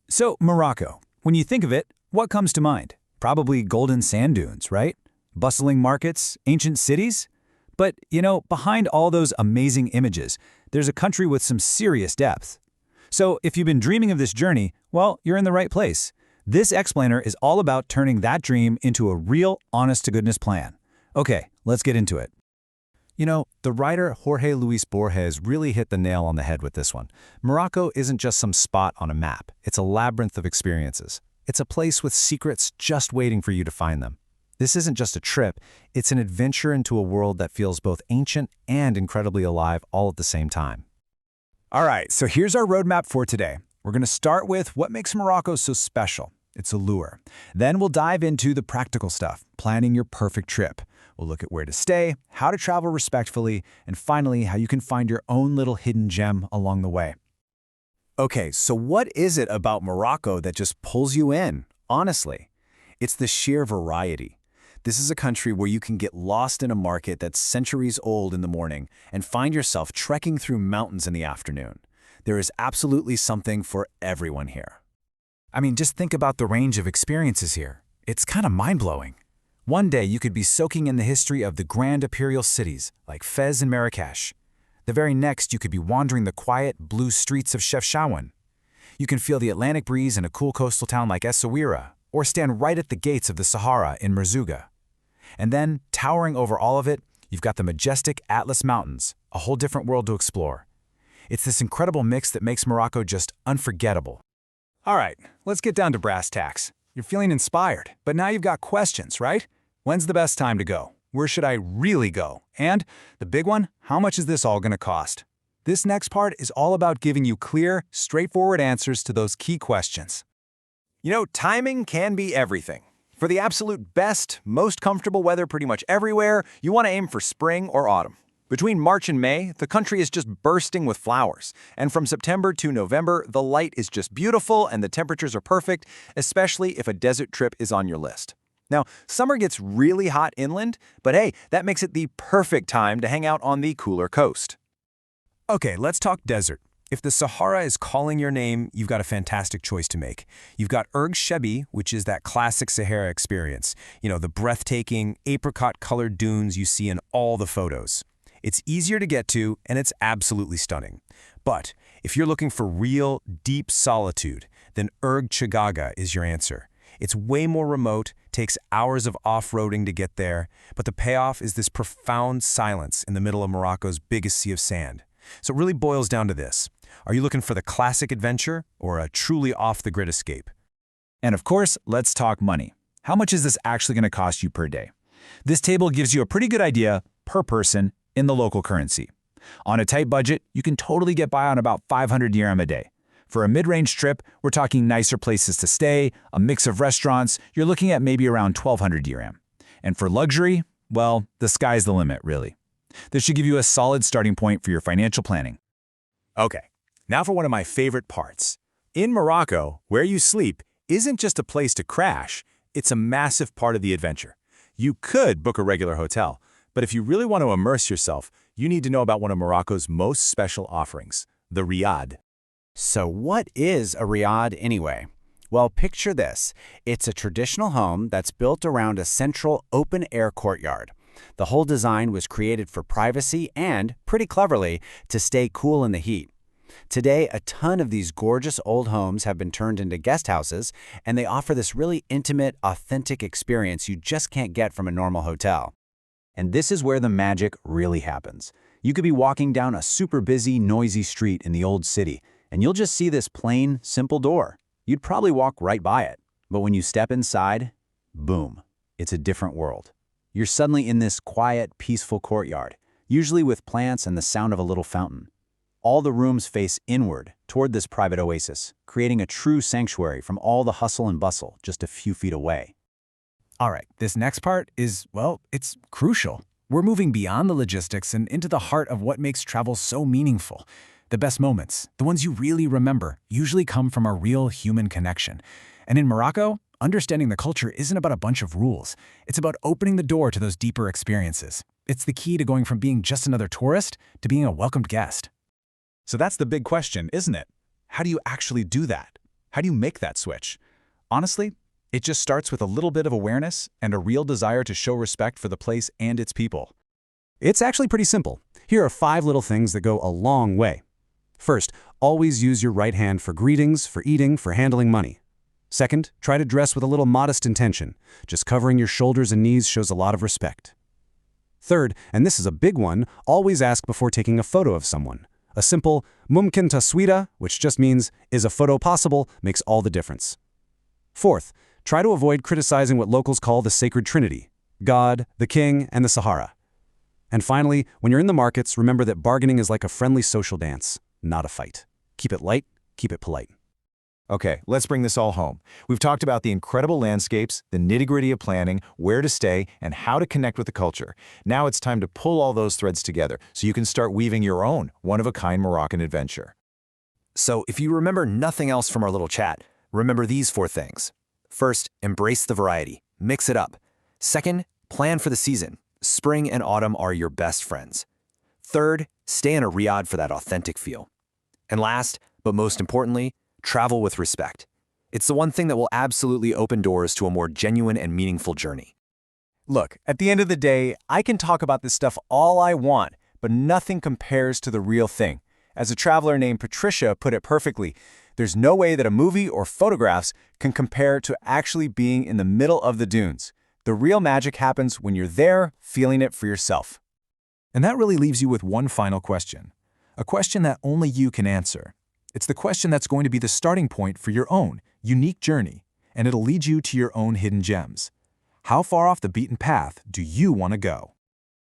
So, Morocco. When you think of it, what comes to mind? Probably golden sand dunes, right? Bustling markets, ancient cities? But, behind all those amazing images, there's a country with some serious depth. So, if you've been dreaming of this journey, well, you're in the right place. This explainer is all about turning that dream into a real, honest-to-goodness plan. Okay, let's get into it. The writer Jorge Luis Borges really hit the nail on the head with this one. Morocco isn't just some spot on a map. It's a labyrinth of experiences. It's a place with secrets just waiting for you to find them. This isn't just a trip, it's an adventure into a world that feels both ancient and incredibly alive all at the same time. All right, so here's our roadmap for today. We're going to start with what makes Morocco so special. Its allure. Then we'll dive into the practical stuff, planning your perfect trip. We'll look at where to stay, how to travel respectfully, and finally, how you can find your own little hidden gem along the way. Okay, so what is it about Morocco that just pulls you in? Honestly, it's the sheer variety. This is a country where you can get lost in a market that's centuries old in the morning and find yourself trekking through mountains in the afternoon. There is absolutely something for everyone here. I mean, just think about the range of experiences here. It's kind of mind-blowing. One day you could be soaking in the history of the grand imperial cities, like Fez and Marrakech. The very next you could be wandering the quiet, blue streets of Chefchaouen. You can feel the Atlantic breeze in a cool coastal town like Essaouira, or stand right at the gates of the Sahara in Merzouga. And then, towering over all of it, you've got the majestic Atlas Mountains, a whole different world to explore. It's this incredible mix that makes Morocco just unforgettable. All right, let's get down to brass tacks. You're feeling inspired, but now you've got questions, right? When's the best time to go? Where should I really go? And the big one, how much is this all going to cost? This next part is all about giving you clear, straightforward answers to those key questions. Timing can be everything. For the absolute best, most comfortable weather pretty much everywhere, you want to aim for spring or autumn. Between March and May, the country is just bursting with flowers. And from September to November, the light is just beautiful and the temperatures are perfect, especially if a desert trip is on your list. Now, summer gets really hot inland, but hey, that makes it the perfect time to hang out on the cooler coast. Okay, let's talk desert. If the Sahara is calling your name, you've got a fantastic choice to make. You've got Erg Shebi, which is that classic Sahara experience. The breathtaking, apricot-colored dunes you see in all the photos. It's easier to get to, and it's absolutely stunning. But if you're looking for real, deep solitude, then Erg Chagaga is your answer. It's way more remote, takes hours of off-roading to get there, but the payoff is this profound silence in the middle of Morocco's biggest sea of sand. So it really boils down to this. Are you looking for the classic adventure or a truly off-the-grid escape? And of course, let's talk money. How much is this actually going to cost you per day? This table gives you a pretty good idea per person in the local currency. On a tight budget, you can totally get by on about 500 dirham a day. For a mid-range trip, we're talking nicer places to stay, a mix of restaurants, you're looking at maybe around 1,200 dirham. And for luxury, well, the sky's the limit, really. This should give you a solid starting point for your financial planning. Okay, now for one of my favorite parts. In Morocco, where you sleep isn't just a place to crash, it's a massive part of the adventure. You could book a regular hotel, but if you really want to immerse yourself, you need to know about one of Morocco's most special offerings, the riad. So what is a riad anyway? Well, picture this. It's a traditional home that's built around a central open-air courtyard. The whole design was created for privacy and, pretty cleverly, to stay cool in the heat. Today, a ton of these gorgeous old homes have been turned into guest houses, and they offer this really intimate, authentic experience you just can't get from a normal hotel. And this is where the magic really happens. You could be walking down a super busy, noisy street in the old city, and you'll just see this plain, simple door. You'd probably walk right by it. But when you step inside, boom, it's a different world. You're suddenly in this quiet, peaceful courtyard, usually with plants and the sound of a little fountain. All the rooms face inward, toward this private oasis, creating a true sanctuary from all the hustle and bustle just a few feet away. All right, this next part is, well, it's crucial. We're moving beyond the logistics and into the heart of what makes travel so meaningful. The best moments, the ones you really remember, usually come from a real human connection. And in Morocco, understanding the culture isn't about a bunch of rules. It's about opening the door to those deeper experiences. It's the key to going from being just another tourist to being a welcomed guest. So that's the big question, isn't it? How do you actually do that? How do you make that switch? Honestly, it just starts with a little bit of awareness and a real desire to show respect for the place and its people. It's actually pretty simple. Here are 5 little things that go a long way. First, always use your right hand for greetings, for eating, for handling money. Second, try to dress with a little modest intention. Just covering your shoulders and knees shows a lot of respect. Third, and this is a big one, always ask before taking a photo of someone. A simple mumkin taswira, which just means, is a photo possible, makes all the difference. Fourth, try to avoid criticizing what locals call the sacred trinity: God, the king, and the Sahara. And finally, when you're in the markets, remember that bargaining is like a friendly social dance, not a fight. Keep it light, keep it polite. Okay, let's bring this all home. We've talked about the incredible landscapes, the nitty-gritty of planning, where to stay, and how to connect with the culture. Now it's time to pull all those threads together so you can start weaving your own one-of-a-kind Moroccan adventure. So if you remember nothing else from our little chat, remember these 4 things. First, embrace the variety. Mix it up. Second, plan for the season. Spring and autumn are your best friends. Third, stay in a riad for that authentic feel. And last, but most importantly, travel with respect. It's the one thing that will absolutely open doors to a more genuine and meaningful journey. Look, at the end of the day, I can talk about this stuff all I want, but nothing compares to the real thing. As a traveler named Patricia put it perfectly, there's no way that a movie or photographs can compare to actually being in the middle of the dunes. The real magic happens when you're there, feeling it for yourself. And that really leaves you with one final question. A question that only you can answer. It's the question that's going to be the starting point for your own unique journey, and it'll lead you to your own hidden gems. How far off the beaten path do you want to go?